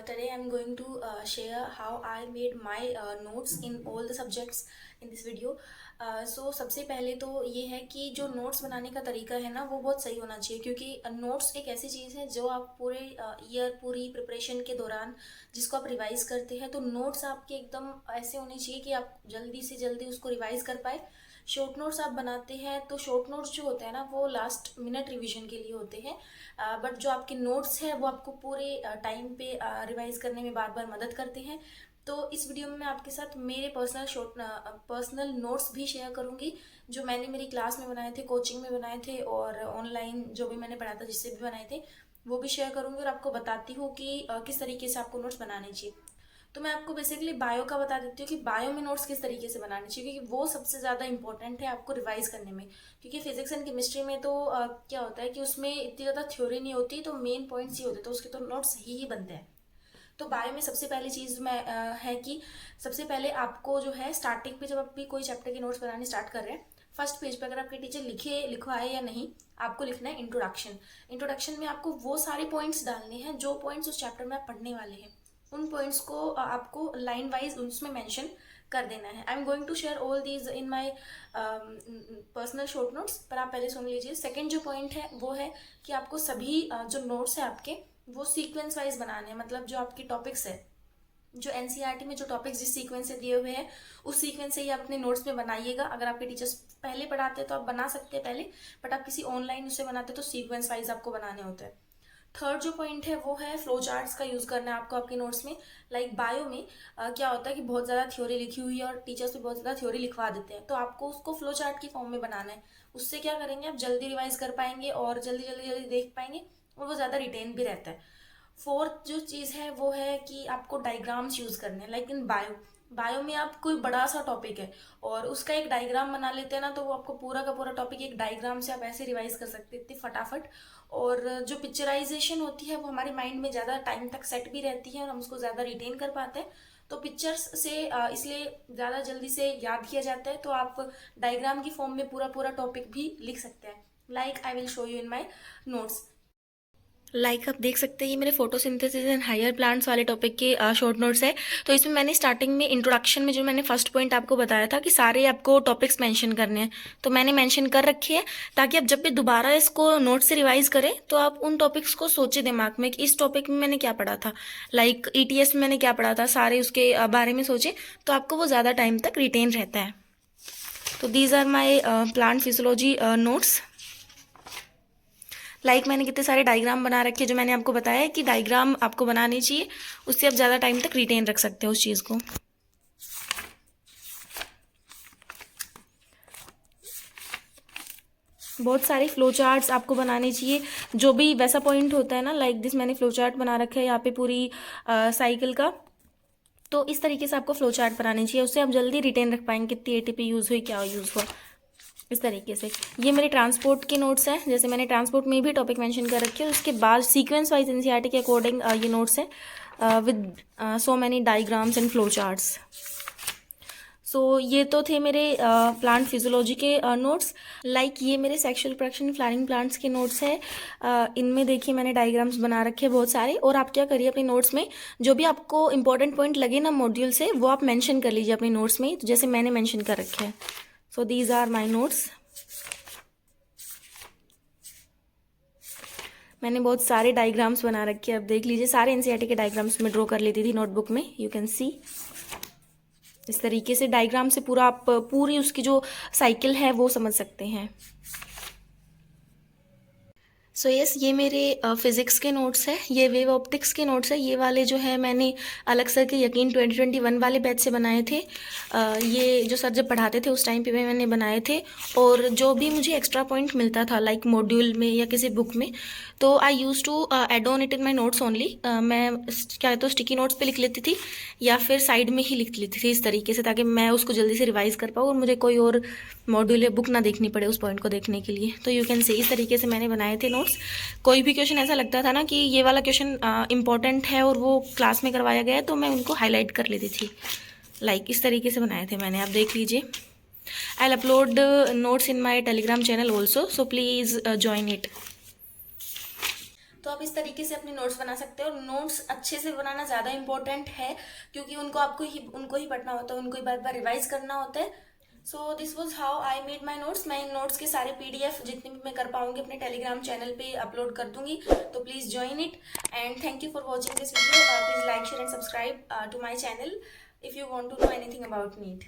Today I'm going to share how I made my notes in all the subjects in this video. So सबसे पहले तो ये है कि जो नोट्स बनाने का तरीका है ना वो बहुत सही होना चाहिए, क्योंकि नोट्स एक ऐसी चीज़ है जो आप पूरे ईयर पूरी प्रिपरेशन के दौरान जिसको आप रिवाइज करते हैं, तो नोट्स आपके एकदम ऐसे होने चाहिए कि आप जल्दी से जल्दी उसको रिवाइज कर पाए। शॉर्ट नोट्स आप बनाते हैं तो शॉर्ट नोट्स जो होते हैं ना वो लास्ट मिनट रिवीजन के लिए होते हैं, बट जो आपके नोट्स हैं वो आपको पूरे टाइम पे रिवाइज करने में बार बार मदद करते हैं। तो इस वीडियो में मैं आपके साथ मेरे पर्सनल नोट्स भी शेयर करूंगी, जो मैंने मेरी क्लास में बनाए थे, कोचिंग में बनाए थे, और ऑनलाइन जो भी मैंने पढ़ा था जिससे भी बनाए थे वो भी शेयर करूंगी, और आपको बताती हूँ कि किस तरीके से आपको नोट्स बनाने चाहिए। तो मैं आपको बेसिकली बायो का बता देती हूँ कि बायो में नोट्स किस तरीके से बनाने चाहिए, क्योंकि वो सबसे ज़्यादा इंपॉर्टेंट है आपको रिवाइज करने में। क्योंकि फिजिक्स एंड केमिस्ट्री में तो क्या होता है कि उसमें इतनी ज़्यादा थ्योरी नहीं होती, तो मेन पॉइंट्स ही होते, तो उसके तो नोट्स ही बनते हैं। तो बायो में सबसे पहली चीज़ मैं है कि सबसे पहले आपको जो है स्टार्टिंग पे, जब आप भी कोई चैप्टर के नोट्स बनाने स्टार्ट कर रहे हैं, फर्स्ट पेज पे अगर आपके टीचर लिखवाए या नहीं, आपको लिखना है इंट्रोडक्शन। इंट्रोडक्शन में आपको वो सारे पॉइंट्स डालने हैं जो पॉइंट्स उस चैप्टर में आप पढ़ने वाले हैं, उन पॉइंट्स को आपको लाइन वाइज उसमें मेंशन कर देना है। I am going to share all these in my personal short notes, पर आप पहले सुन लीजिए। सेकेंड जो पॉइंट है वो है कि आपको सभी जो नोट्स है आपके वो सीक्वेंस वाइज बनाने हैं। मतलब जो आपके टॉपिक्स है, जो एनसीईआरटी में जो टॉपिक्स जिस सीक्वेंस से दिए हुए हैं उस सीक्वेंस से ही आप अपने नोट्स में बनाइएगा। अगर आपके टीचर्स पहले पढ़ाते हैं तो आप बना सकते हैं पहले, बट आप किसी ऑनलाइन उससे बनाते हैं तो सीक्वेंस वाइज आपको बनाने होते हैं। थर्ड जो पॉइंट है वो है फ्लो चार्ट्स का यूज़ करना है आपको आपके नोट्स में। लाइक बायो में क्या होता है कि बहुत ज़्यादा थ्योरी लिखी हुई है और टीचर्स भी बहुत ज़्यादा थ्योरी लिखवा देते हैं, तो आपको उसको फ्लो चार्ट की फॉर्म में बनाना है। उससे क्या करेंगे, आप जल्दी रिवाइज कर पाएंगे और जल्दी जल्दी जल्दी देख पाएंगे, और वो ज़्यादा रिटेन भी रहता है। फोर्थ जो चीज़ है वो है कि आपको डायग्राम्स यूज़ करने हैं। लाइक इन बायो में आप कोई बड़ा सा टॉपिक है और उसका एक डायग्राम बना लेते हैं ना, तो वो आपको पूरा का पूरा टॉपिक एक डायग्राम से आप ऐसे रिवाइज कर सकते हैं इतनी फटाफट। और जो पिक्चराइजेशन होती है वो हमारे माइंड में ज़्यादा टाइम तक सेट भी रहती है और हम उसको ज़्यादा रिटेन कर पाते हैं। तो पिक्चर्स से इसलिए ज़्यादा जल्दी से याद किया जाता है। तो आप डायग्राम की फॉर्म में पूरा पूरा टॉपिक भी लिख सकते हैं। Like I will show you in my notes. आप देख सकते हैं ये मेरे फोटोसिंथेसिस एंड हायर प्लांट्स वाले टॉपिक के शॉर्ट नोट्स है। तो इसमें मैंने स्टार्टिंग में इंट्रोडक्शन में जो मैंने फर्स्ट पॉइंट आपको बताया था कि सारे आपको टॉपिक्स मेंशन करने हैं, तो मैंने मेंशन कर रखे हैं ताकि आप जब भी दोबारा इसको नोट से रिवाइज करें तो आप उन टॉपिक्स को सोचे दिमाग में कि इस टॉपिक में मैंने क्या पढ़ा था। लाइक ईटीएस में मैंने क्या पढ़ा था, सारे उसके बारे में सोचे, तो आपको वो ज़्यादा टाइम तक रिटेन रहता है। तो these are my plant physiology notes. मैंने कितने सारे डायग्राम बना रखे हैं, जो मैंने आपको बताया है कि डायग्राम आपको बनाने चाहिए, उससे आप ज़्यादा टाइम तक रिटेन रख सकते हो उस चीज़ को। बहुत सारे फ्लो चार्ट्स आपको बनाने चाहिए, जो भी वैसा पॉइंट होता है ना, लाइक दिस मैंने फ्लो चार्ट बना रखा है यहाँ पे पूरी साइकिल का। तो इस तरीके से आपको फ्लो चार्ट बनानी चाहिए, उससे आप जल्दी रिटेन रख पाएंगे कितनी एटीपी यूज़ हुई, क्या यूज़ हुआ, इस तरीके से। ये मेरे ट्रांसपोर्ट के नोट्स हैं, जैसे मैंने ट्रांसपोर्ट में भी टॉपिक मेंशन कर रखे हैं। उसके बाद सीक्वेंस वाइज एनसीईआरटी के अकॉर्डिंग ये नोट्स हैं with so many diagrams and flow charts. So ये तो थे मेरे प्लांट फिजियोलॉजी के नोट्स। ये मेरे सेक्सुअल रिप्रोडक्शन फ्लावरिंग प्लांट्स के नोट्स हैं। इनमें देखिए मैंने डायग्राम्स बना रखे हैं बहुत सारे। और आप क्या करिए, अपने नोट्स में जो भी आपको इंपॉर्टेंट पॉइंट लगे ना मॉड्यूल से, वो आप मेंशन कर लीजिए अपने नोट्स में, तो जैसे मैंने मेंशन कर रखे हैं। So these are my notes. मैंने बहुत सारे डायग्राम्स बना रखे हैं, अब देख लीजिए। सारे एनसीईआरटी के डायग्राम्स में ड्रॉ कर लेती थी नोटबुक में, यू कैन सी। इस तरीके से डायग्राम से पूरा आप पूरी उसकी जो साइकिल है वो समझ सकते हैं। सो यस, ये मेरे फिज़िक्स के नोट्स हैं, ये वेव ऑप्टिक्स के नोट्स हैं। ये वाले जो है मैंने अलग सर के यकीन 2021 वाले बैच से बनाए थे। ये जो सर जब पढ़ाते थे उस टाइम पे मैंने बनाए थे। और जो भी मुझे एक्स्ट्रा पॉइंट मिलता था लाइक मॉड्यूल में या किसी बुक में, तो I use to add on it in my notes only. मैं क्या तो स्टिकी नोट्स पे लिख लेती थी या फिर साइड में ही लिख लेती थी इस तरीके से, ताकि मैं उसको जल्दी से रिवाइज़ कर पाऊँ और मुझे कोई और मॉड्यूल या बुक ना देखनी पड़े उस पॉइंट को देखने के लिए। तो यू कैन से इस तरीके से मैंने बनाए थे नोट्स। कोई भी क्वेश्चन ऐसा लगता था ना कि ये वाला क्वेश्चन इंपॉर्टेंट है और वो क्लास में करवाया गया है, तो मैं उनको हाईलाइट कर लेती थी। इस तरीके से बनाए थे मैंने, आप देख लीजिए। I will upload notes in my Telegram channel also, so please join it. तो आप इस तरीके से अपने नोट्स बना सकते हो। और नोट्स अच्छे से बनाना ज़्यादा इंपॉर्टेंट है, क्योंकि उनको ही पढ़ना होता है, उनको ही बार बार रिवाइज करना होता है। So this was how I made my notes. मैं इन नोट्स के सारे PDF जितने भी मैं कर पाऊंगी अपने टेलीग्राम चैनल पे अपलोड कर दूंगी, तो please join it. And thank you for watching this video. Please like, share and subscribe to my channel if you want to know anything about NEET.